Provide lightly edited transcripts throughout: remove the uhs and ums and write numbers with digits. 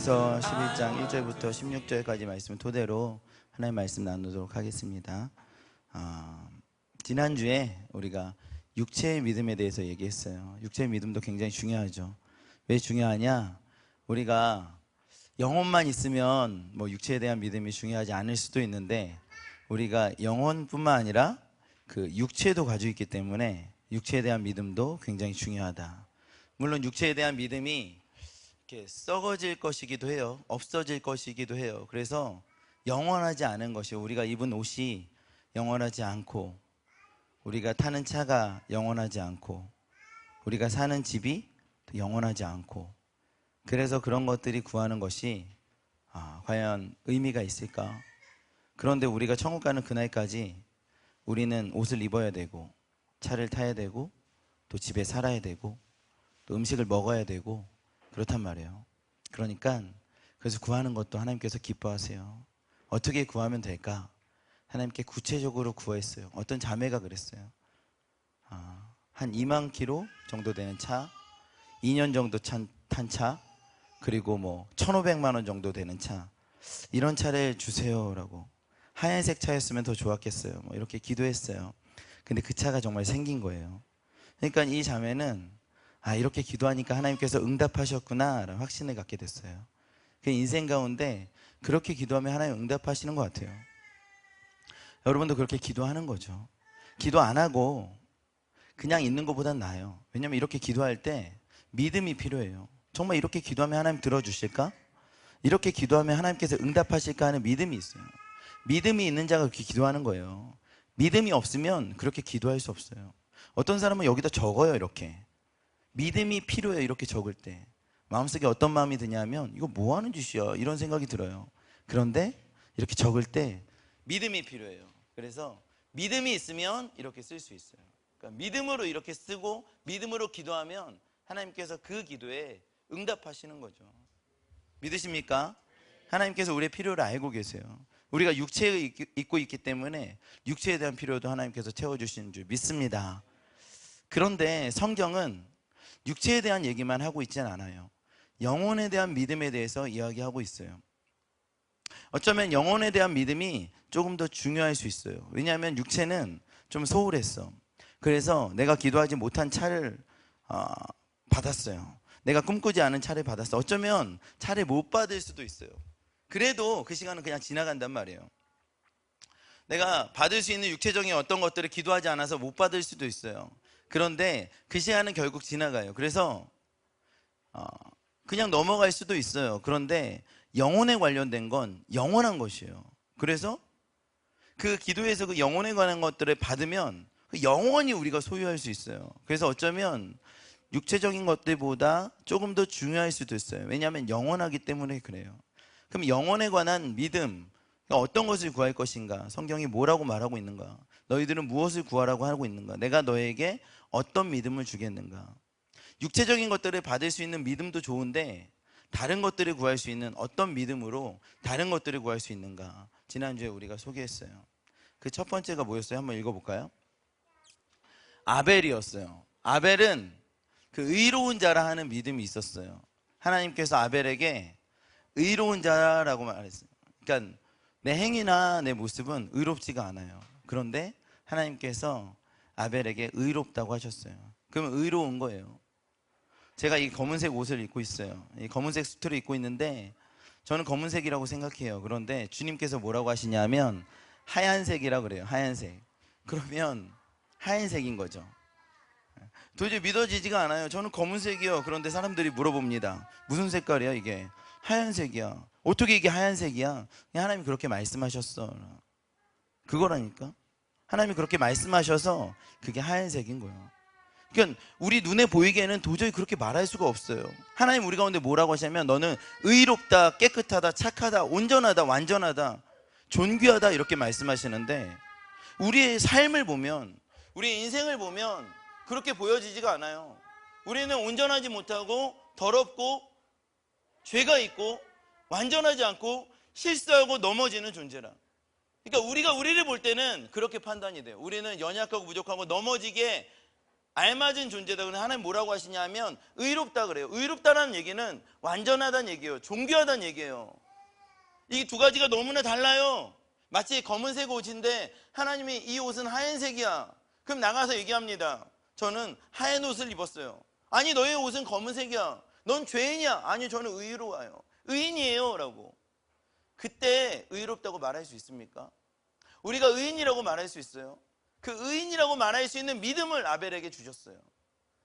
고린도후서 11장 1절부터 16절까지 말씀을 토대로 하나님의 말씀 나누도록 하겠습니다. 지난주에 우리가 육체의 믿음에 대해서 얘기했어요. 육체의 믿음도 굉장히 중요하죠. 왜 중요하냐? 우리가 영혼만 있으면 뭐 육체에 대한 믿음이 중요하지 않을 수도 있는데, 우리가 영혼뿐만 아니라 그 육체도 가지고 있기 때문에 육체에 대한 믿음도 굉장히 중요하다. 물론 육체에 대한 믿음이 이렇게 썩어질 것이기도 해요. 없어질 것이기도 해요. 그래서 영원하지 않은 것이, 우리가 입은 옷이 영원하지 않고, 우리가 타는 차가 영원하지 않고, 우리가 사는 집이 영원하지 않고, 그래서 그런 것들이 구하는 것이 과연 의미가 있을까? 그런데 우리가 천국 가는 그날까지 우리는 옷을 입어야 되고, 차를 타야 되고, 또 집에 살아야 되고, 또 음식을 먹어야 되고, 그렇단 말이에요. 그러니까 그래서 구하는 것도 하나님께서 기뻐하세요. 어떻게 구하면 될까? 하나님께 구체적으로 구했어요. 어떤 자매가 그랬어요. 한 2만 킬로 정도 되는 차, 2년 정도 탄 차, 그리고 뭐 1,500만 원 정도 되는 차, 이런 차를 주세요라고. 하얀색 차였으면 더 좋았겠어요. 뭐 이렇게 기도했어요. 근데 그 차가 정말 생긴 거예요. 그러니까 이 자매는 이렇게 기도하니까 하나님께서 응답하셨구나 라는 확신을 갖게 됐어요. 그 인생 가운데 그렇게 기도하면 하나님 응답하시는 것 같아요. 여러분도 그렇게 기도하는 거죠. 기도 안 하고 그냥 있는 것보단 나아요. 왜냐하면 이렇게 기도할 때 믿음이 필요해요. 정말 이렇게 기도하면 하나님 들어주실까? 이렇게 기도하면 하나님께서 응답하실까 하는 믿음이 있어요. 믿음이 있는 자가 그렇게 기도하는 거예요. 믿음이 없으면 그렇게 기도할 수 없어요. 어떤 사람은 여기다 적어요. 이렇게 믿음이 필요해요. 이렇게 적을 때 마음속에 어떤 마음이 드냐면, 이거 뭐 하는 짓이야, 이런 생각이 들어요. 그런데 이렇게 적을 때 믿음이 필요해요. 그래서 믿음이 있으면 이렇게 쓸 수 있어요. 그러니까 믿음으로 이렇게 쓰고 믿음으로 기도하면 하나님께서 그 기도에 응답하시는 거죠. 믿으십니까? 하나님께서 우리의 필요를 알고 계세요. 우리가 육체에 있고 있기 때문에 육체에 대한 필요도 하나님께서 채워주시는 줄 믿습니다. 그런데 성경은 육체에 대한 얘기만 하고 있지는 않아요. 영혼에 대한 믿음에 대해서 이야기하고 있어요. 어쩌면 영혼에 대한 믿음이 조금 더 중요할 수 있어요. 왜냐하면 육체는 좀 소홀했어. 그래서 내가 기도하지 못한 차를 받았어요. 내가 꿈꾸지 않은 차를 받았어. 어쩌면 차를 못 받을 수도 있어요. 그래도 그 시간은 그냥 지나간단 말이에요. 내가 받을 수 있는 육체적인 어떤 것들을 기도하지 않아서 못 받을 수도 있어요. 그런데 그 시간은 결국 지나가요. 그래서 그냥 넘어갈 수도 있어요. 그런데 영혼에 관련된 건 영원한 것이에요. 그래서 그 기도에서 그 영혼에 관한 것들을 받으면 영원히 우리가 소유할 수 있어요. 그래서 어쩌면 육체적인 것들보다 조금 더 중요할 수도 있어요. 왜냐하면 영원하기 때문에 그래요. 그럼 영혼에 관한 믿음, 어떤 것을 구할 것인가? 성경이 뭐라고 말하고 있는가? 너희들은 무엇을 구하라고 하고 있는가? 내가 너에게 어떤 믿음을 주겠는가? 육체적인 것들을 받을 수 있는 믿음도 좋은데, 다른 것들을 구할 수 있는 어떤 믿음으로 다른 것들을 구할 수 있는가? 지난주에 우리가 소개했어요. 그 첫 번째가 뭐였어요? 한번 읽어볼까요? 아벨이었어요. 아벨은 그 의로운 자라 하는 믿음이 있었어요. 하나님께서 아벨에게 의로운 자라고 말했어요. 그러니까 내 행위나 내 모습은 의롭지가 않아요. 그런데 하나님께서 아벨에게 의롭다고 하셨어요. 그러면 의로운 거예요. 제가 이 검은색 옷을 입고 있어요. 이 검은색 수트를 입고 있는데 저는 검은색이라고 생각해요. 그런데 주님께서 뭐라고 하시냐면 하얀색이라고 그래요. 하얀색. 그러면 하얀색인 거죠. 도저히 믿어지지가 않아요. 저는 검은색이요. 그런데 사람들이 물어봅니다. 무슨 색깔이야 이게? 하얀색이야. 어떻게 이게 하얀색이야? 하나님이 그렇게 말씀하셨어. 그거라니까. 하나님이 그렇게 말씀하셔서 그게 하얀색인 거예요. 그러니까 우리 눈에 보이기에는 도저히 그렇게 말할 수가 없어요. 하나님 우리 가운데 뭐라고 하시냐면, 너는 의롭다, 깨끗하다, 착하다, 온전하다, 완전하다, 존귀하다, 이렇게 말씀하시는데, 우리의 삶을 보면, 우리의 인생을 보면 그렇게 보여지지가 않아요. 우리는 온전하지 못하고 더럽고 죄가 있고 완전하지 않고 실수하고 넘어지는 존재라. 그러니까 우리가 우리를 볼 때는 그렇게 판단이 돼요. 우리는 연약하고 부족하고 넘어지게 알맞은 존재다. 그런데 하나님 뭐라고 하시냐면 의롭다 그래요. 의롭다라는 얘기는 완전하다는 얘기예요. 존귀하다는 얘기예요. 이 두 가지가 너무나 달라요. 마치 검은색 옷인데 하나님이 이 옷은 하얀색이야. 그럼 나가서 얘기합니다. 저는 하얀 옷을 입었어요. 아니 너의 옷은 검은색이야. 넌 죄인이야. 아니 저는 의로워요. 의인이에요 라고. 그때 의롭다고 말할 수 있습니까? 우리가 의인이라고 말할 수 있어요? 그 의인이라고 말할 수 있는 믿음을 아벨에게 주셨어요.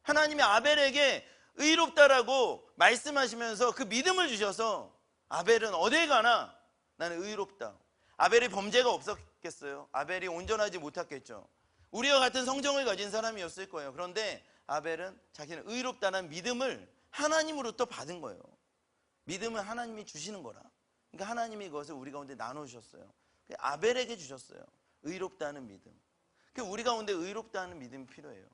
하나님이 아벨에게 의롭다라고 말씀하시면서 그 믿음을 주셔서 아벨은 어딜 가나 나는 의롭다. 아벨이 범죄가 없었겠어요? 아벨이 온전하지 못했겠죠. 우리와 같은 성정을 가진 사람이었을 거예요. 그런데 아벨은 자기는 의롭다는 믿음을 하나님으로부터 받은 거예요. 믿음은 하나님이 주시는 거라. 그러니까 하나님이 그것을 우리 가운데 나누셨어요. 아벨에게 주셨어요. 의롭다는 믿음. 우리 가운데 의롭다는 믿음이 필요해요.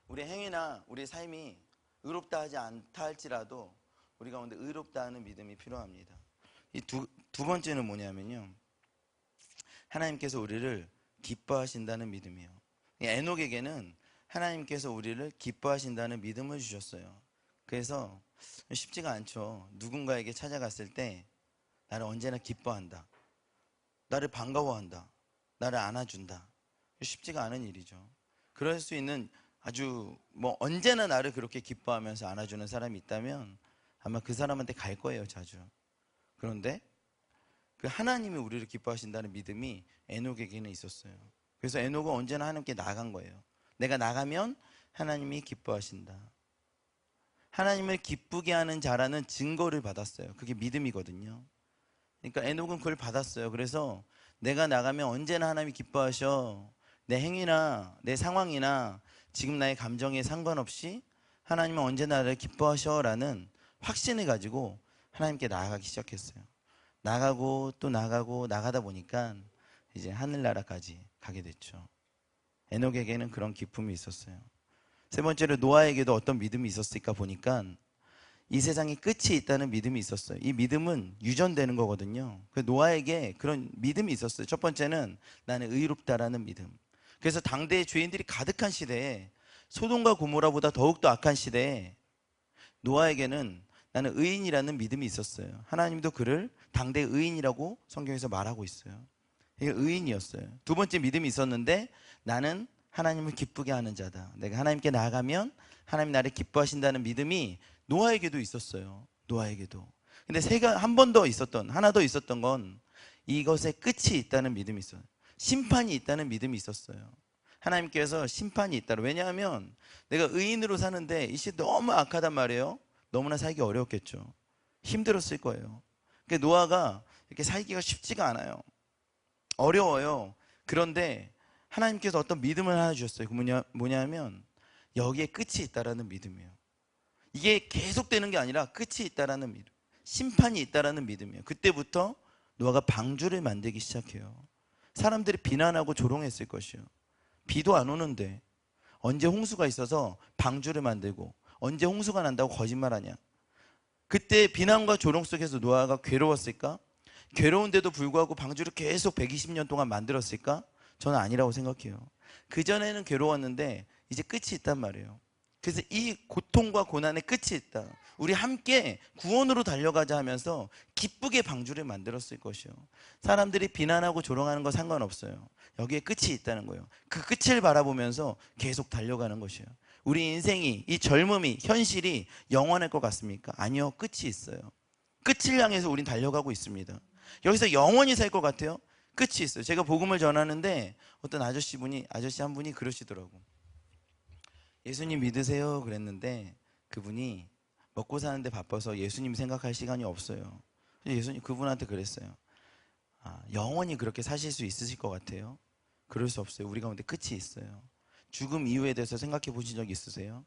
우리의 행위나 우리의 삶이 의롭다 하지 않다 할지라도 우리 가운데 의롭다 하는 믿음이 필요합니다. 이 두 번째는 뭐냐면요, 하나님께서 우리를 기뻐하신다는 믿음이에요. 에녹에게는 하나님께서 우리를 기뻐하신다는 믿음을 주셨어요. 그래서 쉽지가 않죠. 누군가에게 찾아갔을 때 나를 언제나 기뻐한다, 나를 반가워한다, 나를 안아준다. 쉽지가 않은 일이죠. 그럴 수 있는 아주 언제나 나를 그렇게 기뻐하면서 안아주는 사람이 있다면 아마 그 사람한테 갈 거예요, 자주. 그런데 그 하나님이 우리를 기뻐하신다는 믿음이 에녹에게는 있었어요. 그래서 에녹은 언제나 하나님께 나간 거예요. 내가 나가면 하나님이 기뻐하신다. 하나님을 기쁘게 하는 자라는 증거를 받았어요. 그게 믿음이거든요. 그러니까 에녹은 그걸 받았어요. 그래서 내가 나가면 언제나 하나님이 기뻐하셔. 내 행위나 내 상황이나 지금 나의 감정에 상관없이 하나님은 언제나 나를 기뻐하셔 라는 확신을 가지고 하나님께 나아가기 시작했어요. 나가고 또 나가고 나가다 보니까 이제 하늘나라까지 가게 됐죠. 에녹에게는 그런 기쁨이 있었어요. 세 번째로 노아에게도 어떤 믿음이 있었을까 보니까 이 세상에 끝이 있다는 믿음이 있었어요. 이 믿음은 유전되는 거거든요. 노아에게 그런 믿음이 있었어요. 첫 번째는 나는 의롭다라는 믿음. 그래서 당대의 죄인들이 가득한 시대에, 소돔과 고모라보다 더욱더 악한 시대에 노아에게는 나는 의인이라는 믿음이 있었어요. 하나님도 그를 당대의 의인이라고 성경에서 말하고 있어요. 이게 의인이었어요. 두 번째 믿음이 있었는데 나는 하나님을 기쁘게 하는 자다. 내가 하나님께 나아가면 하나님 나를 기뻐하신다는 믿음이 노아에게도 있었어요. 노아에게도. 근데 하나 더 있었던 건 이것에 끝이 있다는 믿음이 있어요. 심판이 있다는 믿음이 있었어요. 하나님께서 심판이 있다고. 왜냐하면 내가 의인으로 사는데 이 시대 너무 악하단 말이에요. 너무나 살기 어려웠겠죠. 힘들었을 거예요. 그러니까 노아가 이렇게 살기가 쉽지가 않아요. 어려워요. 그런데 하나님께서 어떤 믿음을 하나 주셨어요. 그 뭐냐면 여기에 끝이 있다라는 믿음이에요. 이게 계속되는 게 아니라 끝이 있다라는 믿음, 심판이 있다라는 믿음이에요. 그때부터 노아가 방주를 만들기 시작해요. 사람들이 비난하고 조롱했을 것이에요. 비도 안 오는데 언제 홍수가 있어서 방주를 만들고 언제 홍수가 난다고 거짓말하냐. 그때 비난과 조롱 속에서 노아가 괴로웠을까? 괴로운데도 불구하고 방주를 계속 120년 동안 만들었을까? 저는 아니라고 생각해요. 그전에는 괴로웠는데 이제 끝이 있단 말이에요. 그래서 이 고통과 고난의 끝이 있다. 우리 함께 구원으로 달려가자 하면서 기쁘게 방주를 만들었을 것이요. 사람들이 비난하고 조롱하는 거 상관없어요. 여기에 끝이 있다는 거예요. 그 끝을 바라보면서 계속 달려가는 것이에요. 우리 인생이, 이 젊음이, 현실이 영원할 것 같습니까? 아니요, 끝이 있어요. 끝을 향해서 우린 달려가고 있습니다. 여기서 영원히 살 것 같아요? 끝이 있어요. 제가 복음을 전하는데 어떤 아저씨 한 분이 그러시더라고. 예수님 믿으세요? 그랬는데 그분이 먹고 사는데 바빠서 예수님 생각할 시간이 없어요. 예수님 그분한테 그랬어요. 영원히 그렇게 사실 수 있으실 것 같아요? 그럴 수 없어요. 우리 가운데 끝이 있어요. 죽음 이후에 대해서 생각해 보신 적 있으세요?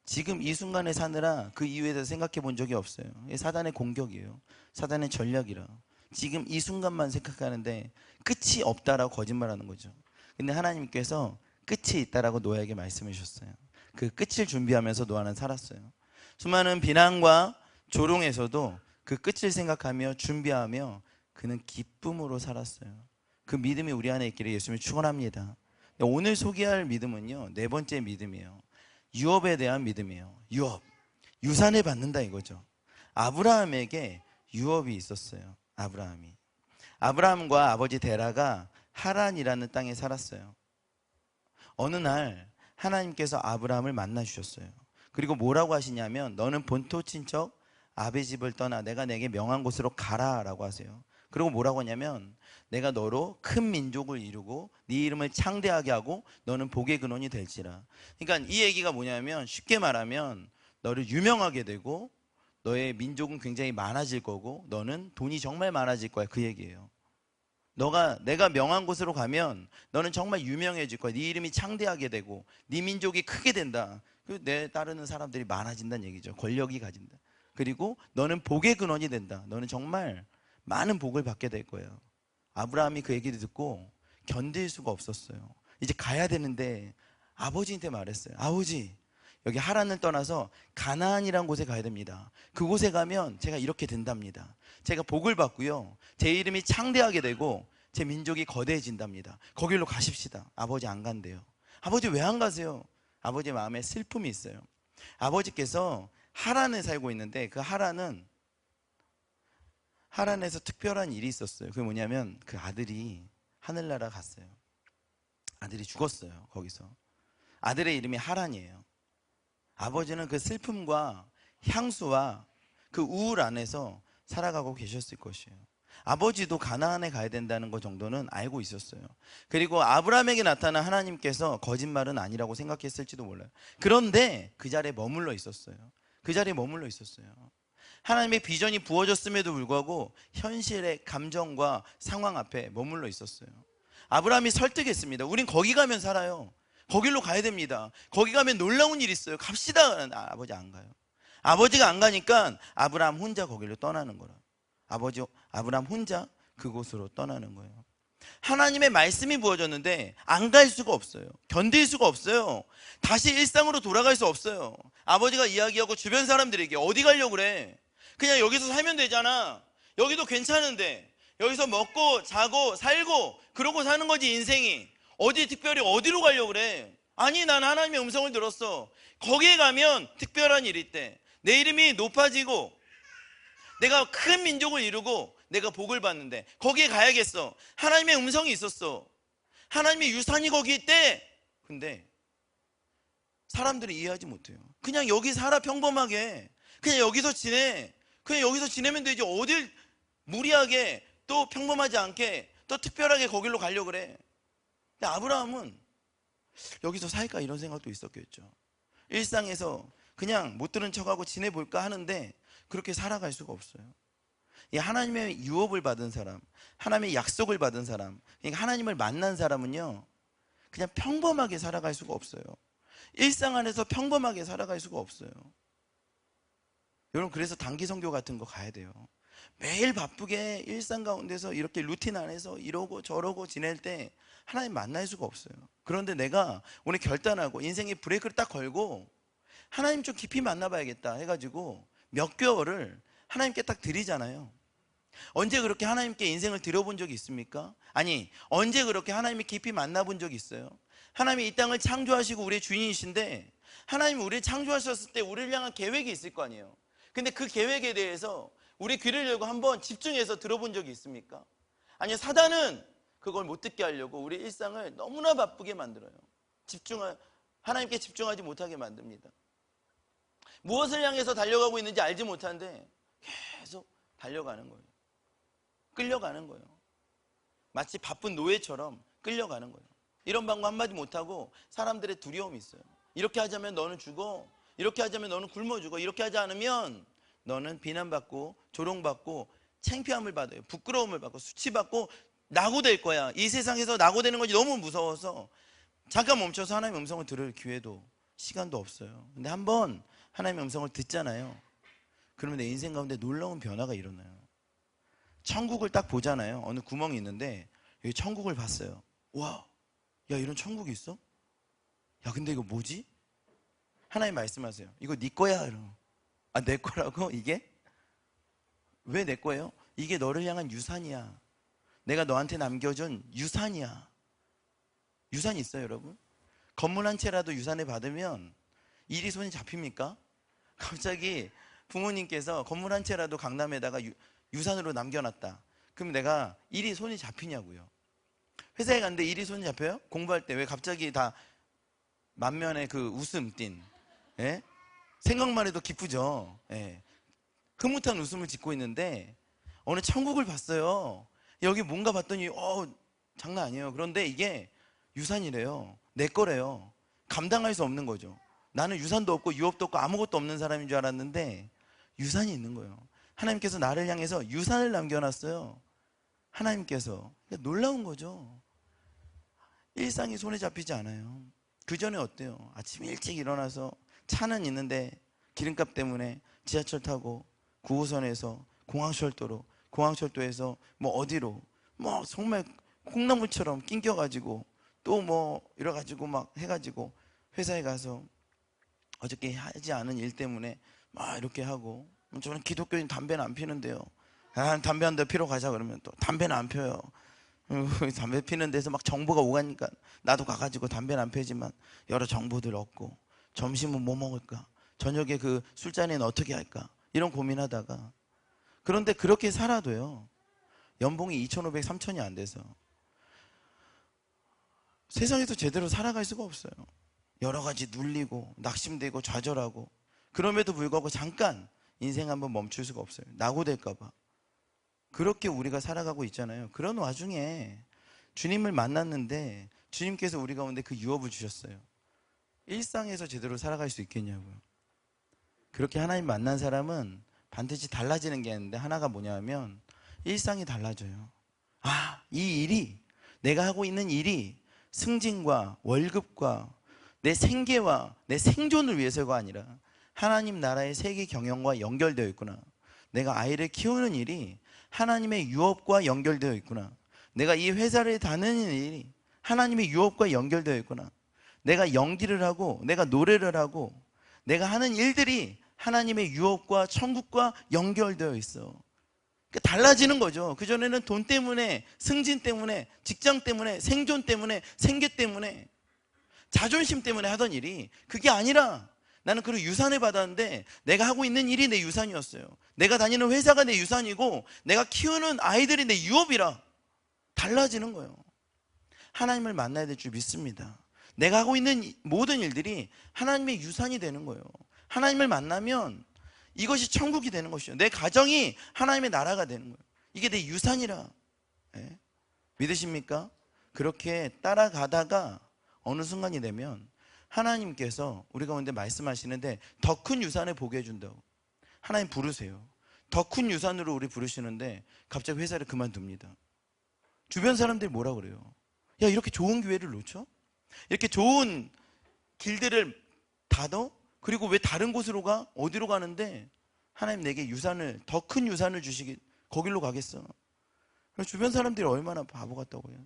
지금 이 순간에 사느라 그 이후에 대해서 생각해 본 적이 없어요. 이게 사단의 공격이에요. 사단의 전략이라. 지금 이 순간만 생각하는데 끝이 없다라고 거짓말하는 거죠. 근데 하나님께서 끝이 있다라고 노아에게 말씀해 주셨어요. 그 끝을 준비하면서 노아는 살았어요. 수많은 비난과 조롱에서도 그 끝을 생각하며 준비하며 그는 기쁨으로 살았어요. 그 믿음이 우리 안에 있기를 예수님을 축원합니다. 오늘 소개할 믿음은요, 네 번째 믿음이에요. 유업에 대한 믿음이에요. 유업. 유산을 받는다 이거죠. 아브라함에게 유업이 있었어요. 아브라함과 아버지 데라가 하란이라는 땅에 살았어요. 어느 날 하나님께서 아브라함을 만나 주셨어요. 그리고 뭐라고 하시냐면, 너는 본토 친척 아비 집을 떠나 내가 내게 명한 곳으로 가라라고 하세요. 그리고 뭐라고 하냐면, 내가 너로 큰 민족을 이루고 네 이름을 창대하게 하고 너는 복의 근원이 될지라. 그러니까 이 얘기가 뭐냐면, 쉽게 말하면 너를 유명하게 되고 너의 민족은 굉장히 많아질 거고 너는 돈이 정말 많아질 거야, 그 얘기예요. 내가 명한 곳으로 가면 너는 정말 유명해질 거야. 네 이름이 창대하게 되고 네 민족이 크게 된다. 내 따르는 사람들이 많아진다는 얘기죠. 권력이 가진다. 그리고 너는 복의 근원이 된다. 너는 정말 많은 복을 받게 될 거예요. 아브라함이 그 얘기를 듣고 견딜 수가 없었어요. 이제 가야 되는데 아버지한테 말했어요. 아버지, 여기 하란을 떠나서 가나안이라는 곳에 가야 됩니다. 그곳에 가면 제가 이렇게 된답니다. 제가 복을 받고요, 제 이름이 창대하게 되고 제 민족이 거대해진답니다. 거기로 가십시다. 아버지 안 간대요. 아버지 왜 안 가세요? 아버지 마음에 슬픔이 있어요. 아버지께서 하란에 살고 있는데 그 하란에서 특별한 일이 있었어요. 그게 뭐냐면 그 아들이 하늘나라 갔어요. 아들이 죽었어요. 거기서. 아들의 이름이 하란이에요. 아버지는 그 슬픔과 향수와 그 우울 안에서 살아가고 계셨을 것이에요. 아버지도 가나안에 가야 된다는 것 정도는 알고 있었어요. 그리고 아브라함에게 나타난 하나님께서 거짓말은 아니라고 생각했을지도 몰라요. 그런데 그 자리에 머물러 있었어요. 그 자리에 머물러 있었어요. 하나님의 비전이 부어졌음에도 불구하고 현실의 감정과 상황 앞에 머물러 있었어요. 아브라함이 설득했습니다. 우린 거기 가면 살아요. 거길로 가야 됩니다. 거기 가면 놀라운 일이 있어요. 갑시다. 아버지 안 가요. 아버지가 안 가니까 아브라함 혼자 거길로 떠나는 거라. 아브라함 혼자 그곳으로 떠나는 거예요. 하나님의 말씀이 부어졌는데 안 갈 수가 없어요. 견딜 수가 없어요. 다시 일상으로 돌아갈 수 없어요. 아버지가 이야기하고 주변 사람들에게 어디 가려고 그래? 그냥 여기서 살면 되잖아. 여기도 괜찮은데. 여기서 먹고 자고 살고 그러고 사는 거지, 인생이. 어디 특별히 어디로 가려고 그래? 아니, 난 하나님의 음성을 들었어. 거기에 가면 특별한 일이 있대. 내 이름이 높아지고 내가 큰 민족을 이루고 내가 복을 받는데 거기에 가야겠어. 하나님의 음성이 있었어. 하나님의 유산이 거기 있대. 근데 사람들이 이해하지 못해요. 그냥 여기 살아, 평범하게. 그냥 여기서 지내. 그냥 여기서 지내면 되지. 어딜 무리하게 또 평범하지 않게 또 특별하게 거길로 가려고 그래. 근데 아브라함은 여기서 살까 이런 생각도 있었겠죠. 일상에서 그냥 못 들은 척하고 지내볼까 하는데 그렇게 살아갈 수가 없어요. 이 하나님의 유업을 받은 사람, 하나님의 약속을 받은 사람, 그러니까 하나님을 만난 사람은요, 그냥 평범하게 살아갈 수가 없어요. 일상 안에서 평범하게 살아갈 수가 없어요. 여러분, 그래서 단기 선교 같은 거 가야 돼요. 매일 바쁘게 일상 가운데서 이렇게 루틴 안에서 이러고 저러고 지낼 때 하나님 만날 수가 없어요. 그런데 내가 오늘 결단하고 인생의 브레이크를 딱 걸고 하나님 좀 깊이 만나봐야겠다 해가지고 몇 개월을 하나님께 딱 드리잖아요. 언제 그렇게 하나님께 인생을 드려본 적이 있습니까? 아니, 언제 그렇게 하나님이 깊이 만나본 적이 있어요? 하나님이 이 땅을 창조하시고 우리의 주인이신데, 하나님이 우리를 창조하셨을 때 우리를 향한 계획이 있을 거 아니에요. 근데 그 계획에 대해서 우리 귀를 열고 한번 집중해서 들어본 적이 있습니까? 아니요, 사단은 그걸 못 듣게 하려고 우리 일상을 너무나 바쁘게 만들어요. 하나님께 집중하지 못하게 만듭니다. 무엇을 향해서 달려가고 있는지 알지 못하는데 계속 달려가는 거예요. 끌려가는 거예요. 마치 바쁜 노예처럼 끌려가는 거예요. 이런 방법 한마디 못하고 사람들의 두려움이 있어요. 이렇게 하자면 너는 죽어. 이렇게 하자면 너는 굶어 죽어. 이렇게 하지 않으면 너는 비난받고 조롱받고 창피함을 받아요. 부끄러움을 받고 수치받고 낙오될 거야. 이 세상에서 낙오되는 것이 너무 무서워서 잠깐 멈춰서 하나님의 음성을 들을 기회도 시간도 없어요. 근데 한번 하나님의 음성을 듣잖아요. 그러면 내 인생 가운데 놀라운 변화가 일어나요. 천국을 딱 보잖아요. 어느 구멍이 있는데 여기 천국을 봤어요. 와, 야, 이런 천국이 있어? 야, 근데 이거 뭐지? 하나님 말씀하세요. 이거 네 거야. 이러면. 아, 내 거라고? 이게? 왜 내 거예요? 이게 너를 향한 유산이야. 내가 너한테 남겨준 유산이야. 유산이 있어요, 여러분? 건물 한 채라도 유산을 받으면 일이 손이 잡힙니까? 갑자기 부모님께서 건물 한 채라도 강남에다가 유산으로 남겨놨다. 그럼 내가 일이 손이 잡히냐고요. 회사에 갔는데 일이 손이 잡혀요? 공부할 때 왜 갑자기 다 만면에 그 웃음 띤, 예? 생각만 해도 기쁘죠. 예. 흐뭇한 웃음을 짓고 있는데 어느 천국을 봤어요. 여기 뭔가 봤더니 장난 아니에요. 그런데 이게 유산이래요. 내 거래요. 감당할 수 없는 거죠. 나는 유산도 없고 유업도 없고 아무것도 없는 사람인 줄 알았는데 유산이 있는 거예요. 하나님께서 나를 향해서 유산을 남겨놨어요. 하나님께서. 놀라운 거죠. 일상이 손에 잡히지 않아요. 그 전에 어때요? 아침 일찍 일어나서 차는 있는데 기름값 때문에 지하철 타고 9호선에서 공항철도로, 공항철도에서 뭐 어디로, 뭐 정말 콩나물처럼 낑겨가지고 또 뭐 이래가지고 막 해가지고 회사에 가서 어저께 하지 않은 일 때문에 막 이렇게 하고, 저는 기독교인 담배는 안 피는데요. 담배 한 대 피러 가자 그러면 또 담배는 안 펴요. 담배 피는 데서 막 정보가 오가니까 나도 가가지고 담배는 안 피지만 여러 정보들 얻고, 점심은 뭐 먹을까, 저녁에 그 술자리는 어떻게 할까, 이런 고민하다가, 그런데 그렇게 살아도요 연봉이 2,500, 3,000이 안 돼서 세상에서 제대로 살아갈 수가 없어요. 여러 가지 눌리고 낙심되고 좌절하고, 그럼에도 불구하고 잠깐 인생 한번 멈출 수가 없어요. 낙오될까 봐. 그렇게 우리가 살아가고 있잖아요. 그런 와중에 주님을 만났는데 주님께서 우리 가운데 그 유업을 주셨어요. 일상에서 제대로 살아갈 수 있겠냐고요. 그렇게 하나님 만난 사람은 반드시 달라지는 게 있는데, 하나가 뭐냐면 일상이 달라져요. 이 일이, 내가 하고 있는 일이 승진과 월급과 내 생계와 내 생존을 위해서가 아니라 하나님 나라의 세계 경영과 연결되어 있구나. 내가 아이를 키우는 일이 하나님의 유업과 연결되어 있구나. 내가 이 회사를 다니는 일이 하나님의 유업과 연결되어 있구나. 내가 연기를 하고 내가 노래를 하고 내가 하는 일들이 하나님의 유업과 천국과 연결되어 있어. 그러니까 달라지는 거죠. 그전에는 돈 때문에, 승진 때문에, 직장 때문에, 생존 때문에, 생계 때문에, 자존심 때문에 하던 일이, 그게 아니라 나는 그런 유산을 받았는데 내가 하고 있는 일이 내 유산이었어요. 내가 다니는 회사가 내 유산이고 내가 키우는 아이들이 내 유업이라 달라지는 거예요. 하나님을 만나야 될 줄 믿습니다. 내가 하고 있는 모든 일들이 하나님의 유산이 되는 거예요. 하나님을 만나면 이것이 천국이 되는 것이죠. 내 가정이 하나님의 나라가 되는 거예요. 이게 내 유산이라. 예? 믿으십니까? 그렇게 따라가다가 어느 순간이 되면 하나님께서 우리 가운데 말씀하시는데 더 큰 유산을 보게 해준다고. 하나님 부르세요. 더 큰 유산으로 우리 부르시는데 갑자기 회사를 그만둡니다. 주변 사람들이 뭐라 그래요? 야, 이렇게 좋은 기회를 놓쳐? 이렇게 좋은 길들을 닫어? 그리고 왜 다른 곳으로 가? 어디로 가는데 하나님 내게 유산을, 더 큰 유산을 주시기, 거길로 가겠어? 주변 사람들이 얼마나 바보 같다고요.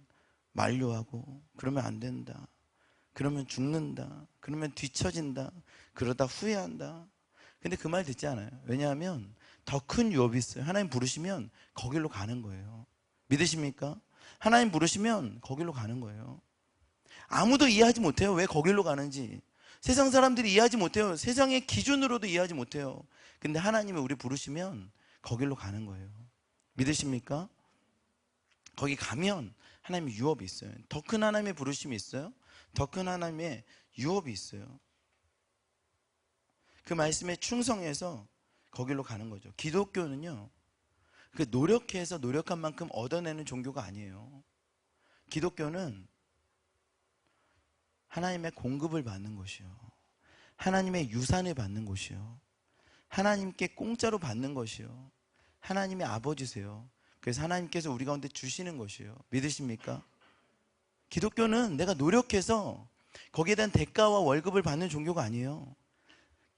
만류하고, 그러면 안 된다, 그러면 죽는다, 그러면 뒤처진다, 그러다 후회한다. 근데 그 말 듣지 않아요. 왜냐하면 더 큰 유업이 있어요. 하나님 부르시면 거길로 가는 거예요. 믿으십니까? 하나님 부르시면 거길로 가는 거예요. 아무도 이해하지 못해요. 왜 거길로 가는지. 세상 사람들이 이해하지 못해요. 세상의 기준으로도 이해하지 못해요. 근데 하나님이 우리 부르시면 거길로 가는 거예요. 믿으십니까? 거기 가면 하나님의 유업이 있어요. 더 큰 하나님의 부르심이 있어요. 더 큰 하나님의 유업이 있어요. 그 말씀에 충성해서 거길로 가는 거죠. 기독교는요, 그 노력해서 노력한 만큼 얻어내는 종교가 아니에요. 기독교는 하나님의 공급을 받는 곳이요, 하나님의 유산을 받는 곳이요, 하나님께 공짜로 받는 것이요, 하나님의 아버지세요. 그래서 하나님께서 우리 가운데 주시는 것이요. 믿으십니까? 기독교는 내가 노력해서 거기에 대한 대가와 월급을 받는 종교가 아니에요.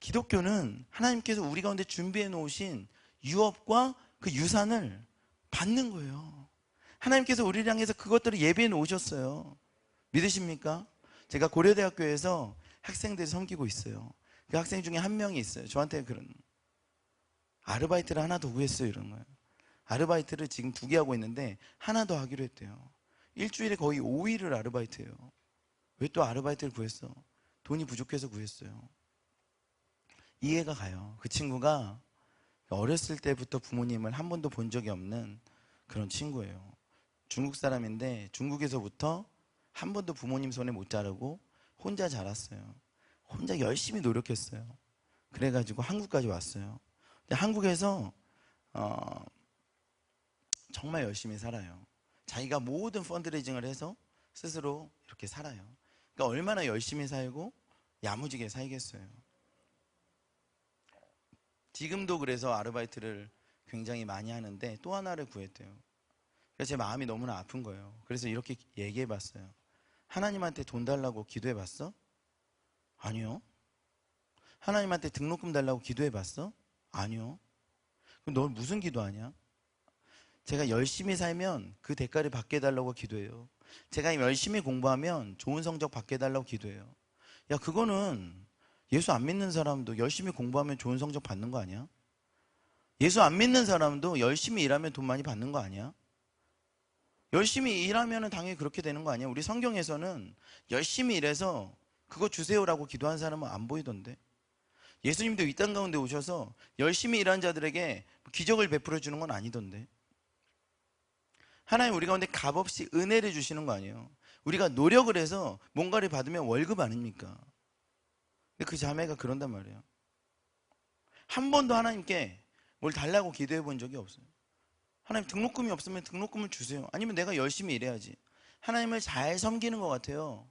기독교는 하나님께서 우리 가운데 준비해 놓으신 유업과 그 유산을 받는 거예요. 하나님께서 우리를 향해서 그것들을 예비해 놓으셨어요. 믿으십니까? 제가 고려대학교에서 학생들을 섬기고 있어요. 그 학생 중에 한 명이 있어요. 저한테 그런 아르바이트를 하나 더 구했어요. 이런 거예요. 아르바이트를 지금 2개 하고 있는데 하나 더 하기로 했대요. 일주일에 거의 5일을 아르바이트해요. 왜 또 아르바이트를 구했어? 돈이 부족해서 구했어요. 이해가 가요. 그 친구가 어렸을 때부터 부모님을 한 번도 본 적이 없는 그런 친구예요. 중국 사람인데 중국에서부터 한 번도 부모님 손에 못 자르고 혼자 자랐어요. 혼자 열심히 노력했어요. 그래가지고 한국까지 왔어요. 근데 한국에서 정말 열심히 살아요. 자기가 모든 펀드레이징을 해서 스스로 이렇게 살아요. 그러니까 얼마나 열심히 살고 야무지게 살겠어요. 지금도 그래서 아르바이트를 굉장히 많이 하는데 또 하나를 구했대요. 그래서 제 마음이 너무나 아픈 거예요. 그래서 이렇게 얘기해 봤어요. 하나님한테 돈 달라고 기도해 봤어? 아니요. 하나님한테 등록금 달라고 기도해 봤어? 아니요. 그럼 넌 무슨 기도하냐? 제가 열심히 살면 그 대가를 받게 해달라고 기도해요. 제가 열심히 공부하면 좋은 성적 받게 해달라고 기도해요. 야, 그거는 예수 안 믿는 사람도 열심히 공부하면 좋은 성적 받는 거 아니야? 예수 안 믿는 사람도 열심히 일하면 돈 많이 받는 거 아니야? 열심히 일하면 당연히 그렇게 되는 거 아니야? 우리 성경에서는 열심히 일해서 그거 주세요라고 기도한 사람은 안 보이던데. 예수님도 이 땅 가운데 오셔서 열심히 일한 자들에게 기적을 베풀어 주는 건 아니던데. 하나님 우리 가운데 값없이 은혜를 주시는 거 아니에요? 우리가 노력을 해서 뭔가를 받으면 월급 아닙니까? 근데 그 자매가 그런단 말이에요. 한 번도 하나님께 뭘 달라고 기도해 본 적이 없어요. 하나님 등록금이 없으면 등록금을 주세요. 아니면 내가 열심히 일해야지. 하나님을 잘 섬기는 것 같아요.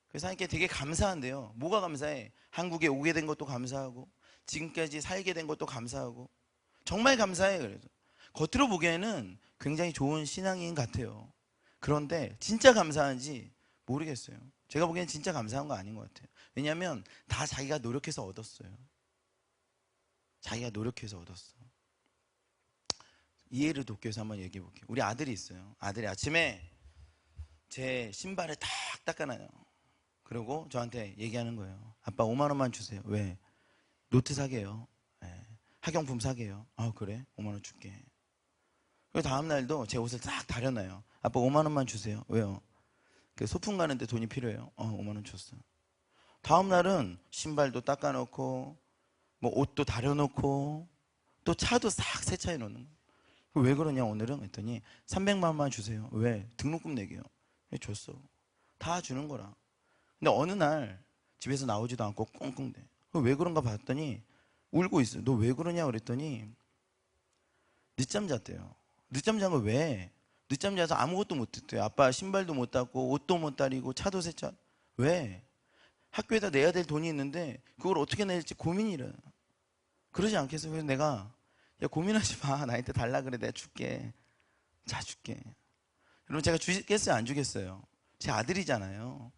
그래서 하나님께 되게 감사한데요. 뭐가 감사해? 한국에 오게 된 것도 감사하고 지금까지 살게 된 것도 감사하고 정말 감사해요. 그래서 겉으로 보기에는 굉장히 좋은 신앙인 같아요. 그런데 진짜 감사한지 모르겠어요. 제가 보기에는 진짜 감사한 거 아닌 것 같아요. 왜냐하면 다 자기가 노력해서 얻었어요. 자기가 노력해서 얻었어. 이해를 돕기 위해서 한번 얘기해 볼게요. 우리 아들이 있어요. 아들이 아침에 제 신발을 탁 닦아놔요. 그리고 저한테 얘기하는 거예요. 아빠 5만 원만 주세요. 왜? 노트 사게요. 네. 학용품 사게요. 아 그래? 5만 원 줄게. 그리고 다음 날도 제 옷을 딱 다려놔요. 아빠 5만 원만 주세요. 왜요? 그 소풍 가는데 돈이 필요해요. 5만 원 줬어. 다음 날은 신발도 닦아놓고 뭐 옷도 다려놓고 또 차도 싹 세차해 놓는 거예요. 왜 그러냐 오늘은? 했더니 300만 원만 주세요. 왜? 등록금 내게요. 줬어. 다 주는 거라. 근데 어느 날 집에서 나오지도 않고 꽁꽁대. 왜 그런가 봤더니 울고 있어요. 너 왜 그러냐 그랬더니 늦잠 잤대요. 늦잠 잔 거 왜? 늦잠 자서 아무것도 못 했대요. 아빠 신발도 못 닦고 옷도 못 다리고 차도 세차. 왜? 학교에다 내야 될 돈이 있는데 그걸 어떻게 낼지 고민이래. 그러지 않겠어요? 그래서 내가 야 고민하지 마. 나한테 달라 그래. 내가 줄게. 자 줄게. 여러분 제가 주겠어요? 안 주겠어요? 제 아들이잖아요.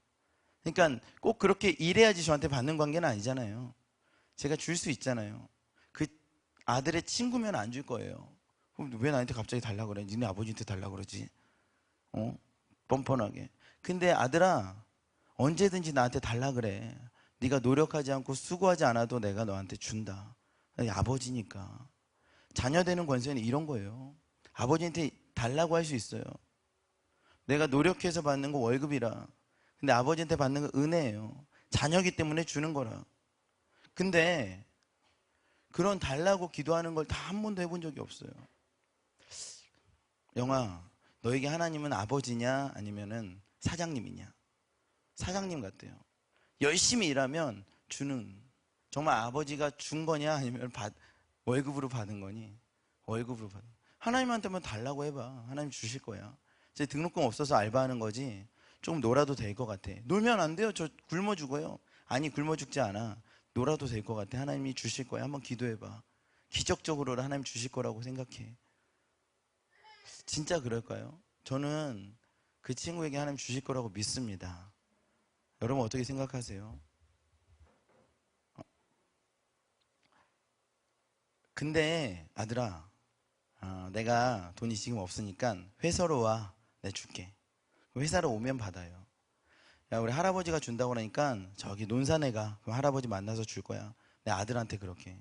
그러니까 꼭 그렇게 일해야지 저한테 받는 관계는 아니잖아요. 제가 줄 수 있잖아요. 그 아들의 친구면 안 줄 거예요. 그럼 왜 나한테 갑자기 달라 그래? 니네 아버지한테 달라 그러지? 뻔뻔하게. 근데 아들아 언제든지 나한테 달라 그래. 네가 노력하지 않고 수고하지 않아도 내가 너한테 준다. 아버지니까. 자녀 되는 권세는 이런 거예요. 아버지한테 달라고 할 수 있어요. 내가 노력해서 받는 거 월급이라. 근데 아버지한테 받는 거 은혜예요. 자녀기 때문에 주는 거라. 근데 그런 달라고 기도하는 걸 다 한 번도 해본 적이 없어요. 영아, 너에게 하나님은 아버지냐 아니면은 사장님이냐? 사장님 같대요. 열심히 일하면 주는. 정말 아버지가 준 거냐 아니면 월급으로 받은 거니? 월급으로 받은. 하나님한테만 달라고 해봐. 하나님 주실 거야. 제 등록금 없어서 알바하는 거지. 조금 놀아도 될 것 같아. 놀면 안 돼요. 저 굶어 죽어요. 아니 굶어 죽지 않아. 놀아도 될 것 같아. 하나님이 주실 거야. 한번 기도해봐. 기적적으로 하나님 주실 거라고 생각해. 진짜 그럴까요? 저는 그 친구에게 하나님 주실 거라고 믿습니다. 여러분 어떻게 생각하세요? 근데 아들아 내가 돈이 지금 없으니까 회사로 와. 내가 줄게. 회사로 오면 받아요. 야 우리 할아버지가 준다고 그러니까 저기 논산에 가. 그럼 할아버지 만나서 줄 거야. 내 아들한테 그렇게.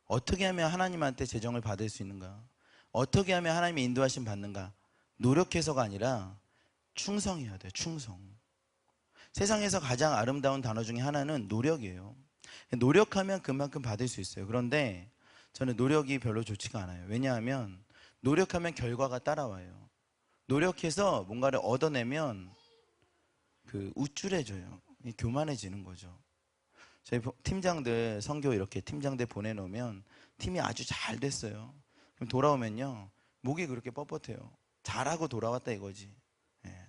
어떻게 하면 하나님한테 재정을 받을 수 있는가? 어떻게 하면 하나님의 인도하심 받는가? 노력해서가 아니라 충성해야 돼. 충성. 세상에서 가장 아름다운 단어 중에 하나는 노력이에요. 노력하면 그만큼 받을 수 있어요. 그런데 저는 노력이 별로 좋지가 않아요. 왜냐하면 노력하면 결과가 따라와요. 노력해서 뭔가를 얻어내면 우쭐해져요. 교만해지는 거죠. 저희 팀장들 선교 이렇게 팀장들 보내놓으면 팀이 아주 잘 됐어요. 그럼 돌아오면요 목이 그렇게 뻣뻣해요. 잘하고 돌아왔다 이거지. 예.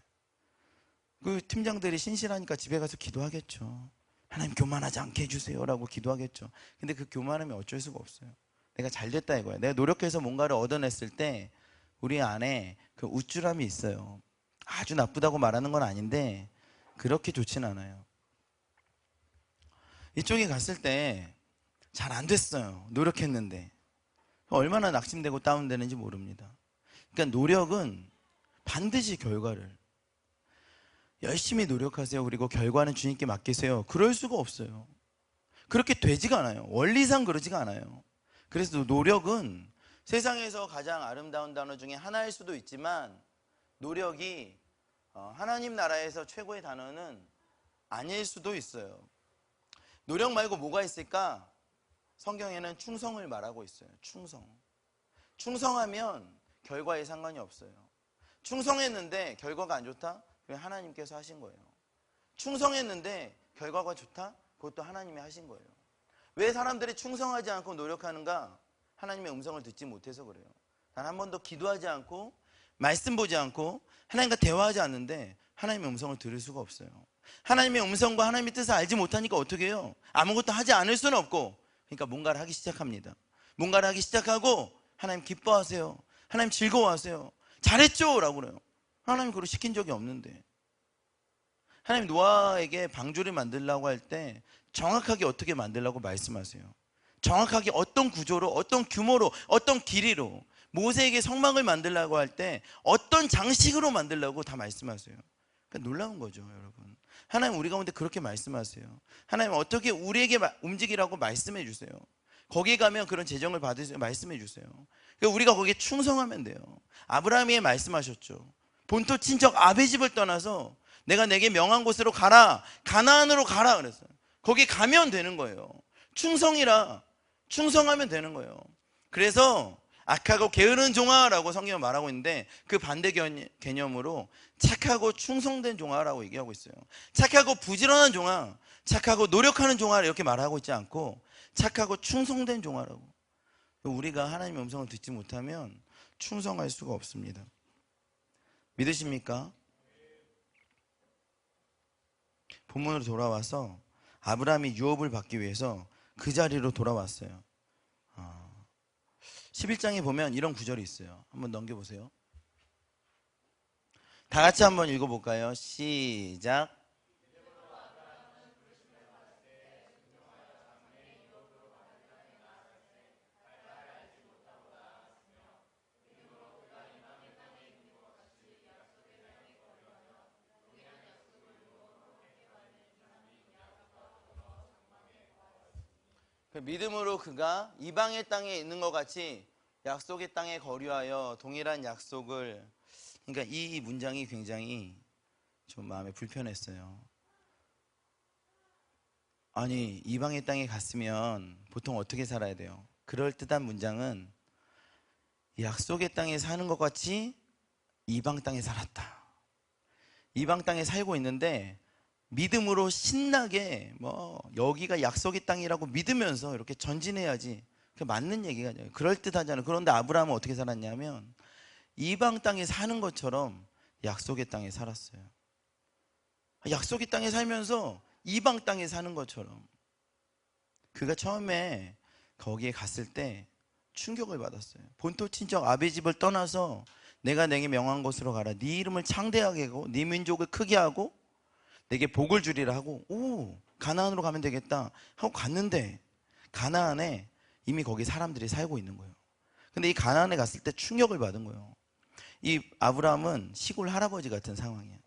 그 팀장들이 신실하니까 집에 가서 기도하겠죠. 하나님 교만하지 않게 해주세요 라고 기도하겠죠. 근데 그 교만함이 어쩔 수가 없어요. 내가 잘 됐다 이거야. 내가 노력해서 뭔가를 얻어냈을 때 우리 안에 그 우쭐함이 있어요. 아주 나쁘다고 말하는 건 아닌데 그렇게 좋진 않아요. 이쪽에 갔을 때 잘 안 됐어요. 노력했는데 얼마나 낙심되고 다운되는지 모릅니다. 그러니까 노력은 반드시 결과를 열심히 노력하세요. 그리고 결과는 주님께 맡기세요. 그럴 수가 없어요. 그렇게 되지가 않아요. 원리상 그러지가 않아요. 그래서 노력은 세상에서 가장 아름다운 단어 중에 하나일 수도 있지만 노력이 하나님 나라에서 최고의 단어는 아닐 수도 있어요. 노력 말고 뭐가 있을까? 성경에는 충성을 말하고 있어요. 충성하면 결과에 상관이 없어요. 충성했는데 결과가 안 좋다? 그건 하나님께서 하신 거예요. 충성했는데 결과가 좋다? 그것도 하나님이 하신 거예요. 왜 사람들이 충성하지 않고 노력하는가? 하나님의 음성을 듣지 못해서 그래요. 단 한 번도 기도하지 않고 말씀 보지 않고 하나님과 대화하지 않는데 하나님의 음성을 들을 수가 없어요. 하나님의 음성과 하나님의 뜻을 알지 못하니까 어떻게 해요? 아무것도 하지 않을 수는 없고, 그러니까 뭔가를 하기 시작합니다. 뭔가를 하기 시작하고 하나님 기뻐하세요. 하나님 즐거워하세요. 잘했죠? 라고 그래요. 하나님 그걸 시킨 적이 없는데. 하나님 노아에게 방주를 만들려고 할 때 정확하게 어떻게 만들려고 말씀하세요. 정확하게 어떤 구조로, 어떤 규모로, 어떤 길이로, 모세에게 성막을 만들려고 할 때 어떤 장식으로 만들려고 다 말씀하세요. 그러니까 놀라운 거죠, 여러분. 하나님 우리 가운데 그렇게 말씀하세요. 하나님 어떻게 우리에게 움직이라고 말씀해 주세요. 거기에 가면 그런 재정을 받으세요. 말씀해 주세요. 그러니까 우리가 거기에 충성하면 돼요. 아브라함이 말씀하셨죠. 본토 친척 아베 집을 떠나서 내가 내게 명한 곳으로 가라, 가나안으로 가라 그랬어요. 거기 가면 되는 거예요. 충성하면 되는 거예요. 그래서 악하고 게으른 종아라고 성경은 말하고 있는데 그 반대 개념으로 착하고 충성된 종아라고 얘기하고 있어요. 착하고 부지런한 종아, 착하고 노력하는 종아 이렇게 말하고 있지 않고 착하고 충성된 종아라고. 우리가 하나님의 음성을 듣지 못하면 충성할 수가 없습니다. 믿으십니까? 본문으로 돌아와서 아브라함이 유업을 받기 위해서 그 자리로 돌아왔어요. 11장에 보면 이런 구절이 있어요. 한번 넘겨보세요. 다 같이 한번 읽어볼까요? 시작. 믿음으로 그가 이방의 땅에 있는 것 같이 약속의 땅에 거류하여 동일한 약속을, 그러니까 이 문장이 굉장히 좀 마음에 불편했어요. 아니 이방의 땅에 갔으면 보통 어떻게 살아야 돼요? 그럴듯한 문장은 약속의 땅에 사는 것 같이 이방 땅에 살았다. 이방 땅에 살고 있는데 믿음으로 신나게 여기가 약속의 땅이라고 믿으면서 이렇게 전진해야지. 그 맞는 얘기가 아니에요. 그럴듯하잖아요. 그런데 아브라함은 어떻게 살았냐면 이방 땅에 사는 것처럼 약속의 땅에 살았어요. 약속의 땅에 살면서 이방 땅에 사는 것처럼. 그가 처음에 거기에 갔을 때 충격을 받았어요. 본토 친척 아베 집을 떠나서 내가 내게 명한 곳으로 가라. 네 이름을 창대하게 하고 네 민족을 크게 하고 내게 복을 주리라 하고, 가나안으로 가면 되겠다 하고 갔는데 가나안에 이미 거기 사람들이 살고 있는 거예요. 근데 이 가나안에 갔을 때 충격을 받은 거예요. 이 아브라함은 시골 할아버지 같은 상황이에요.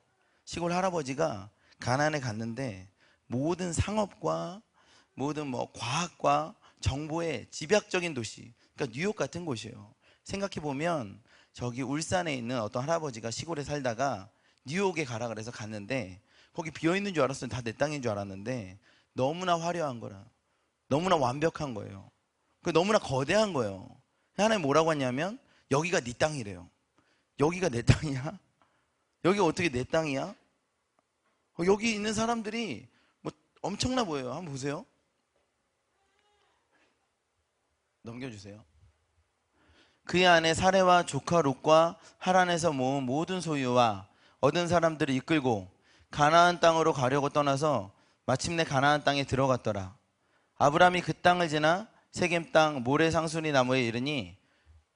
시골 할아버지가 가나안에 갔는데 모든 상업과 모든 과학과 정보의 집약적인 도시, 그러니까 뉴욕 같은 곳이에요. 생각해 보면 저기 울산에 있는 어떤 할아버지가 시골에 살다가 뉴욕에 가라 그래서 갔는데 거기 비어있는 줄 알았어요. 다 내 땅인 줄 알았는데 너무나 화려한 거라. 너무나 완벽한 거예요. 너무나 거대한 거예요. 하나님 뭐라고 하냐면 여기가 네 땅이래요. 여기가 내 땅이야? 여기가 어떻게 내 땅이야? 여기 있는 사람들이 뭐 엄청나 보여요. 한번 보세요. 넘겨주세요. 그의 아내 사레와 조카 롯과 하란에서 모은 모든 소유와 얻은 사람들을 이끌고 가나안 땅으로 가려고 떠나서 마침내 가나안 땅에 들어갔더라. 아브라함이 그 땅을 지나 세겜 땅 모레 상수리 나무에 이르니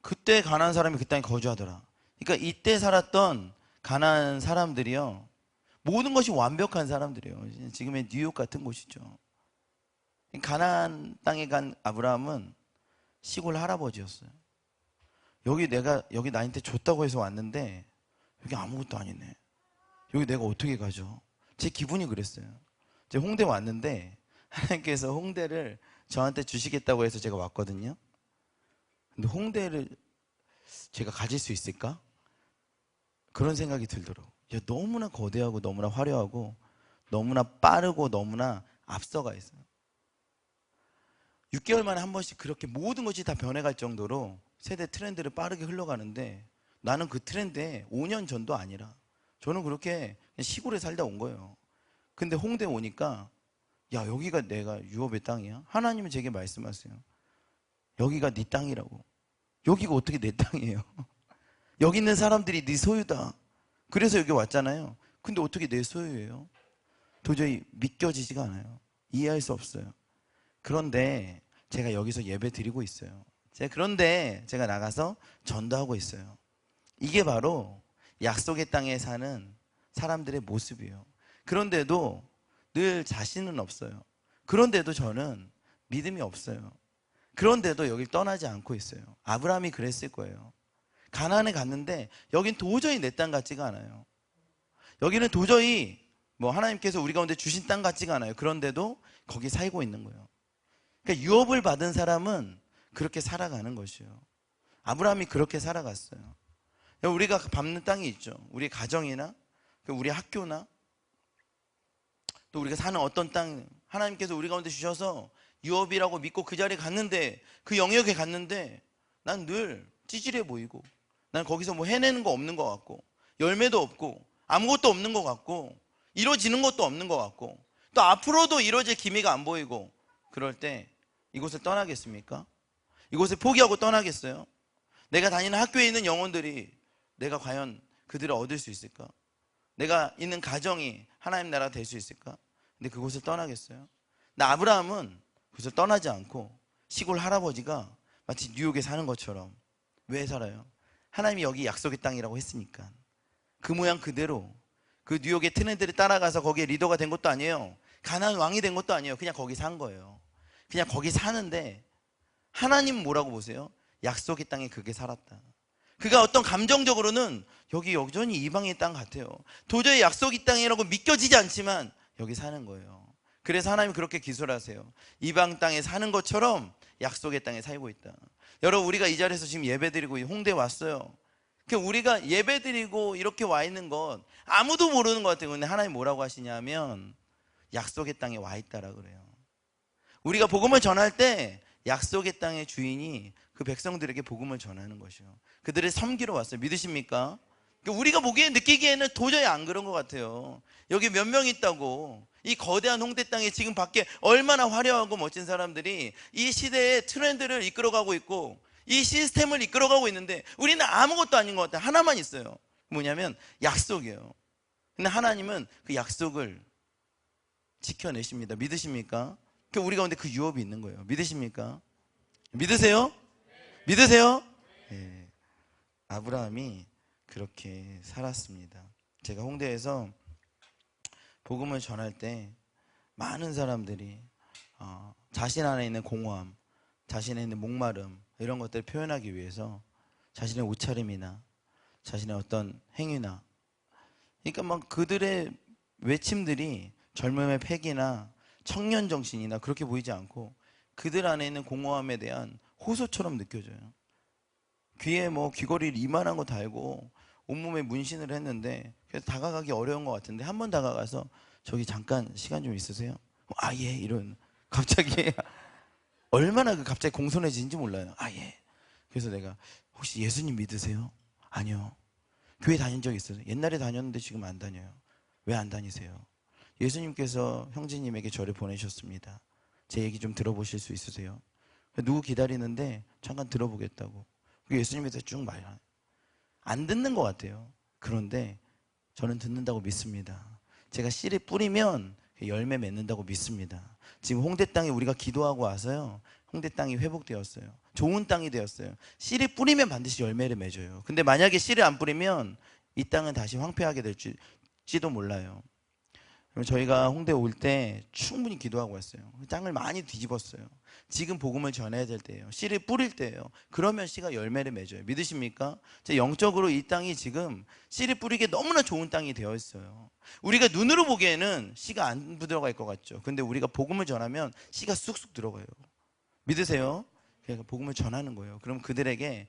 그때 가나안 사람이 그 땅에 거주하더라. 그러니까 이때 살았던 가나안 사람들이요, 모든 것이 완벽한 사람들이에요. 지금의 뉴욕 같은 곳이죠. 가나안 땅에 간 아브라함은 시골 할아버지였어요. 여기 나한테 줬다고 해서 왔는데 여기 아무것도 아니네. 여기 내가 어떻게 가죠? 제 기분이 그랬어요. 제가 홍대 왔는데 하나님께서 홍대를 저한테 주시겠다고 해서 제가 왔거든요. 근데 홍대를 제가 가질 수 있을까? 그런 생각이 들더라고요. 너무나 거대하고 너무나 화려하고 너무나 빠르고 너무나 앞서가 있어요. 6개월 만에 한 번씩 그렇게 모든 것이 다 변해갈 정도로 세대 트렌드를 빠르게 흘러가는데 나는 그 트렌드에 5년 전도 아니라 저는 그렇게 시골에 살다 온 거예요. 근데 홍대 오니까 야, 여기가 내가 유업의 땅이야? 하나님은 제게 말씀하세요. 여기가 네 땅이라고. 여기가 어떻게 내 땅이에요? 여기 있는 사람들이 네 소유다. 그래서 여기 왔잖아요. 근데 어떻게 내 소유예요? 도저히 믿겨지지가 않아요. 이해할 수 없어요. 그런데 제가 여기서 예배 드리고 있어요. 그런데 제가 나가서 전도하고 있어요. 이게 바로 약속의 땅에 사는 사람들의 모습이에요. 그런데도 늘 자신은 없어요. 그런데도 저는 믿음이 없어요. 그런데도 여길 떠나지 않고 있어요. 아브라함이 그랬을 거예요. 가나안에 갔는데 여긴 도저히 내 땅 같지가 않아요. 여기는 도저히 하나님께서 우리 가운데 주신 땅 같지가 않아요. 그런데도 거기 살고 있는 거예요. 그러니까 유업을 받은 사람은 그렇게 살아가는 것이요. 아브라함이 그렇게 살아갔어요. 우리가 밟는 땅이 있죠. 우리 가정이나 우리 학교나 또 우리가 사는 어떤 땅, 하나님께서 우리 가운데 주셔서 유업이라고 믿고 그 자리에 갔는데, 그 영역에 갔는데 난 늘 찌질해 보이고, 난 거기서 해내는 거 없는 것 같고, 열매도 없고 아무것도 없는 것 같고 이루어지는 것도 없는 것 같고 또 앞으로도 이루어질 기미가 안 보이고, 그럴 때 이곳을 떠나겠습니까? 이곳을 포기하고 떠나겠어요? 내가 다니는 학교에 있는 영혼들이 내가 과연 그들을 얻을 수 있을까? 내가 있는 가정이 하나님 나라가 될 수 있을까? 근데 그곳을 떠나겠어요? 나 아브라함은 그곳을 떠나지 않고 시골 할아버지가 마치 뉴욕에 사는 것처럼 왜 살아요? 하나님이 여기 약속의 땅이라고 했으니까. 그 모양 그대로 그 뉴욕의 트렌드를 따라가서 거기에 리더가 된 것도 아니에요. 가나안 왕이 된 것도 아니에요. 그냥 거기 산 거예요. 그냥 거기 사는데 하나님 뭐라고 보세요? 약속의 땅에 그게 살았다. 그가 어떤 감정적으로는 여기 여전히 이방의 땅 같아요. 도저히 약속의 땅이라고 믿겨지지 않지만 여기 사는 거예요. 그래서 하나님이 그렇게 기술하세요. 이방 땅에 사는 것처럼 약속의 땅에 살고 있다. 여러분, 우리가 이 자리에서 지금 예배드리고 홍대에 왔어요. 우리가 예배드리고 이렇게 와 있는 건 아무도 모르는 것 같아요. 근데 하나님 뭐라고 하시냐면 약속의 땅에 와 있다라 그래요. 우리가 복음을 전할 때 약속의 땅의 주인이 그 백성들에게 복음을 전하는 것이요. 그들을 섬기러 왔어요. 믿으십니까? 우리가 보기에 느끼기에는 도저히 안 그런 것 같아요. 여기 몇 명 있다고. 이 거대한 홍대 땅에 지금 밖에 얼마나 화려하고 멋진 사람들이 이 시대의 트렌드를 이끌어가고 있고 이 시스템을 이끌어가고 있는데 우리는 아무것도 아닌 것 같아요. 하나만 있어요. 뭐냐면 약속이에요. 근데 하나님은 그 약속을 지켜내십니다. 믿으십니까? 우리 가운데 그 유업이 있는 거예요. 믿으십니까? 믿으세요? 믿으세요? 네. 아브라함이 그렇게 살았습니다. 제가 홍대에서 복음을 전할 때 많은 사람들이 자신 안에 있는 공허함, 자신에 있는 목마름, 이런 것들을 표현하기 위해서 자신의 옷차림이나 자신의 어떤 행위나, 그러니까 그들의 외침들이 젊음의 패기나 청년 정신이나 그렇게 보이지 않고 그들 안에 있는 공허함에 대한 호소처럼 느껴져요. 귀에 귀걸이를 이만한 거 달고 온몸에 문신을 했는데 그래서 다가가기 어려운 것 같은데 한 번 다가가서 저기 잠깐 시간 좀 있으세요? 아, 예. 이런 갑자기 얼마나 갑자기 공손해지는지 몰라요. 아, 예. 그래서 내가 혹시 예수님 믿으세요? 아니요. 교회 다닌 적 있어요? 옛날에 다녔는데 지금 안 다녀요. 왜 안 다니세요? 예수님께서 형제님에게 저를 보내셨습니다. 제 얘기 좀 들어보실 수 있으세요? 누구 기다리는데 잠깐 들어보겠다고. 예수님에서 쭉 말해요. 안 듣는 것 같아요. 그런데 저는 듣는다고 믿습니다. 제가 씨를 뿌리면 열매 맺는다고 믿습니다. 지금 홍대 땅에 우리가 기도하고 와서요, 홍대 땅이 회복되었어요. 좋은 땅이 되었어요. 씨를 뿌리면 반드시 열매를 맺어요. 근데 만약에 씨를 안 뿌리면 이 땅은 다시 황폐하게 될지도 몰라요. 저희가 홍대 올 때 충분히 기도하고 왔어요. 땅을 많이 뒤집었어요. 지금 복음을 전해야 될 때예요. 씨를 뿌릴 때예요. 그러면 씨가 열매를 맺어요. 믿으십니까? 영적으로 이 땅이 지금 씨를 뿌리기에 너무나 좋은 땅이 되어 있어요. 우리가 눈으로 보기에는 씨가 안 들어갈 것 같죠. 근데 우리가 복음을 전하면 씨가 쑥쑥 들어가요. 믿으세요? 그러니까 복음을 전하는 거예요. 그럼 그들에게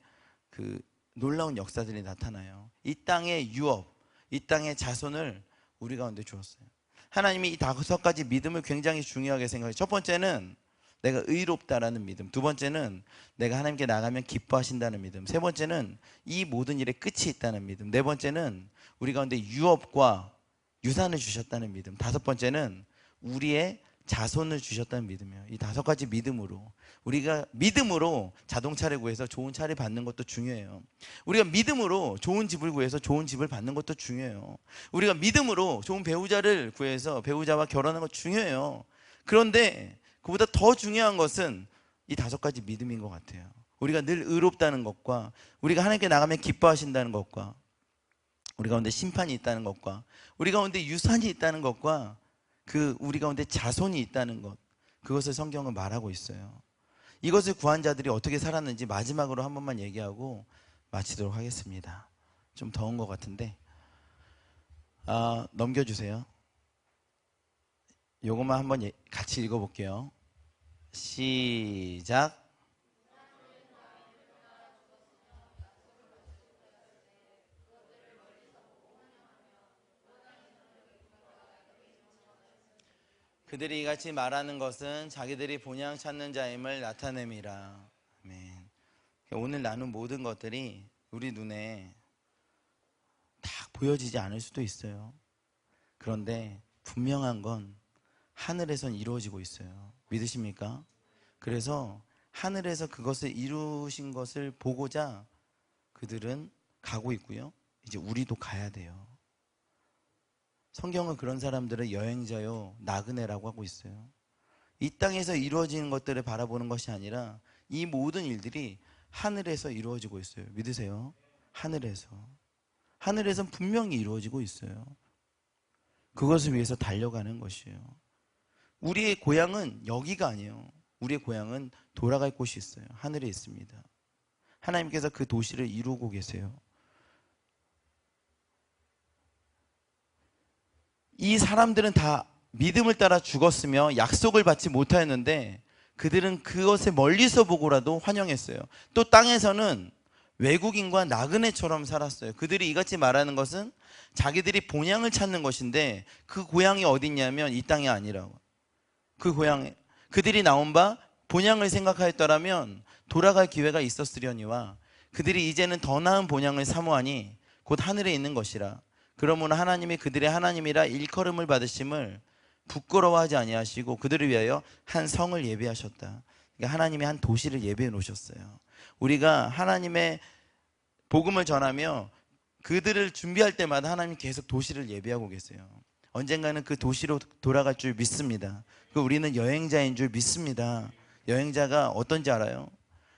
그 놀라운 역사들이 나타나요. 이 땅의 유업, 이 땅의 자손을 우리 가운데 주었어요. 하나님이 이 5가지 믿음을 굉장히 중요하게 생각해요. 첫 번째는 내가 의롭다라는 믿음. 두 번째는 내가 하나님께 나가면 기뻐하신다는 믿음. 세 번째는 이 모든 일에 끝이 있다는 믿음. 네 번째는 우리 가운데 유업과 유산을 주셨다는 믿음. 다섯 번째는 우리의 자손을 주셨다는 믿음이에요. 이 5가지 믿음으로, 우리가 믿음으로 자동차를 구해서 좋은 차를 받는 것도 중요해요. 우리가 믿음으로 좋은 집을 구해서 좋은 집을 받는 것도 중요해요. 우리가 믿음으로 좋은 배우자를 구해서 배우자와 결혼하는 것도 중요해요. 그런데 그보다 더 중요한 것은 이 5가지 믿음인 것 같아요. 우리가 늘 의롭다는 것과, 우리가 하나님께 나가면 기뻐하신다는 것과, 우리 가운데 심판이 있다는 것과, 우리 가운데 유산이 있다는 것과, 우리 가운데 자손이 있다는 것, 그것을 성경은 말하고 있어요. 이것을 구한 자들이 어떻게 살았는지 마지막으로 한 번만 얘기하고 마치도록 하겠습니다. 좀 더운 것 같은데 넘겨주세요. 요것만 한번 같이 읽어볼게요. 시작. 그들이 이같이 말하는 것은 자기들이 본향 찾는 자임을 나타냄이라. 아멘. 오늘 나눈 모든 것들이 우리 눈에 다 보여지지 않을 수도 있어요. 그런데 분명한 건 하늘에선 이루어지고 있어요. 믿으십니까? 그래서 하늘에서 그것을 이루신 것을 보고자 그들은 가고 있고요. 이제 우리도 가야 돼요. 성경은 그런 사람들을 여행자요, 나그네라고 하고 있어요. 이 땅에서 이루어지는 것들을 바라보는 것이 아니라 이 모든 일들이 하늘에서 이루어지고 있어요. 믿으세요? 하늘에서. 하늘에선 분명히 이루어지고 있어요. 그것을 위해서 달려가는 것이에요. 우리의 고향은 여기가 아니에요. 우리의 고향은 돌아갈 곳이 있어요. 하늘에 있습니다. 하나님께서 그 도시를 이루고 계세요. 이 사람들은 다 믿음을 따라 죽었으며 약속을 받지 못하였는데 그들은 그것을 멀리서 보고라도 환영했어요. 또 땅에서는 외국인과 나그네처럼 살았어요. 그들이 이같이 말하는 것은 자기들이 본향을 찾는 것인데 그 고향이 어디 있냐면 이 땅이 아니라고. 그 고향에 그들이 나온 바 본향을 생각하였더라면 돌아갈 기회가 있었으려니와 그들이 이제는 더 나은 본향을 사모하니 곧 하늘에 있는 것이라. 그러므로 하나님이 그들의 하나님이라 일컬음을 받으심을 부끄러워하지 아니하시고 그들을 위하여 한 성을 예비하셨다. 그러니까 하나님이 한 도시를 예비해 놓으셨어요. 우리가 하나님의 복음을 전하며 그들을 준비할 때마다 하나님 계속 도시를 예비하고 계세요. 언젠가는 그 도시로 돌아갈 줄 믿습니다. 우리는 여행자인 줄 믿습니다. 여행자가 어떤지 알아요?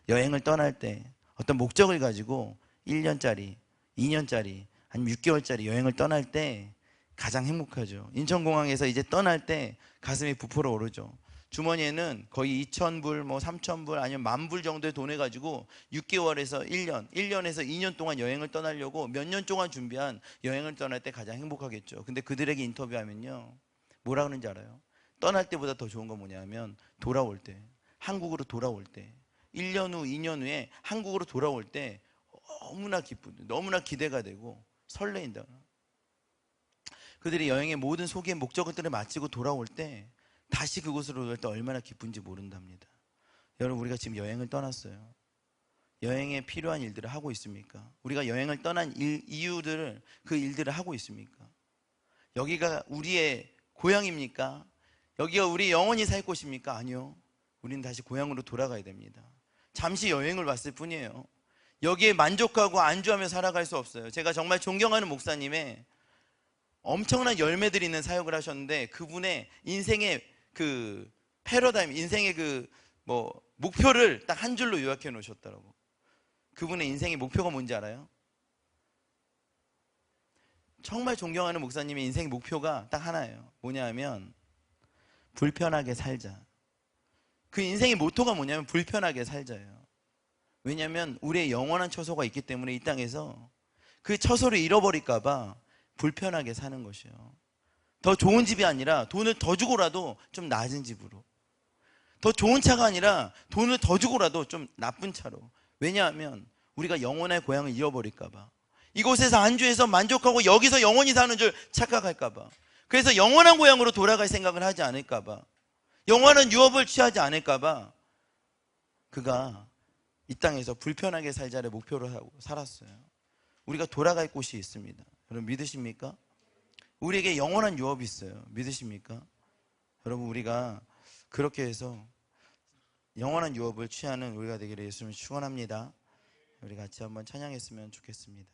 여행을 떠날 때 어떤 목적을 가지고 1년짜리, 2년짜리, 아니면 6개월짜리 여행을 떠날 때 가장 행복하죠. 인천공항에서 이제 떠날 때 가슴이 부풀어 오르죠. 주머니에는 거의 2,000불, 3,000불 아니면 10,000불 정도의 돈을 가지고 6개월에서 1년, 1년에서 2년 동안 여행을 떠나려고 몇 년 동안 준비한 여행을 떠날 때 가장 행복하겠죠. 근데 그들에게 인터뷰하면요, 뭐라 그러는지 알아요? 떠날 때보다 더 좋은 건 뭐냐면 돌아올 때, 한국으로 돌아올 때, 1년 후, 2년 후에 한국으로 돌아올 때 너무나 기쁘고 너무나 기대가 되고 설레인다. 그들이 여행의 모든 소기의 목적들을 마치고 돌아올 때 다시 그곳으로 올 때 얼마나 기쁜지 모른답니다. 여러분, 우리가 지금 여행을 떠났어요. 여행에 필요한 일들을 하고 있습니까? 우리가 여행을 떠난 이유들을, 그 일들을 하고 있습니까? 여기가 우리의 고향입니까? 여기가 우리 영원히 살 곳입니까? 아니요. 우리는 다시 고향으로 돌아가야 됩니다. 잠시 여행을 왔을 뿐이에요. 여기에 만족하고 안주하며 살아갈 수 없어요. 제가 정말 존경하는 목사님의 엄청난 열매들이 있는 사역을 하셨는데, 그분의 인생의 그 패러다임, 인생의 목표를 딱 한 줄로 요약해 놓으셨더라고. 그분의 인생의 목표가 뭔지 알아요? 정말 존경하는 목사님의 인생의 목표가 딱 하나예요. 뭐냐 하면 불편하게 살자. 그 인생의 모토가 뭐냐면 불편하게 살자예요. 왜냐하면 우리의 영원한 처소가 있기 때문에 이 땅에서 그 처소를 잃어버릴까 봐 불편하게 사는 것이에요. 더 좋은 집이 아니라 돈을 더 주고라도 좀 낮은 집으로, 더 좋은 차가 아니라 돈을 더 주고라도 좀 나쁜 차로. 왜냐하면 우리가 영원의 고향을 잃어버릴까 봐, 이곳에서 안주해서 만족하고 여기서 영원히 사는 줄 착각할까 봐, 그래서 영원한 고향으로 돌아갈 생각을 하지 않을까 봐, 영원한 유업을 취하지 않을까 봐 그가 이 땅에서 불편하게 살자를 목표로 하고 살았어요. 우리가 돌아갈 곳이 있습니다. 여러분 믿으십니까? 우리에게 영원한 유업이 있어요. 믿으십니까? 여러분, 우리가 그렇게 해서 영원한 유업을 취하는 우리가 되기를 예수님을 축원합니다. 우리 같이 한번 찬양했으면 좋겠습니다.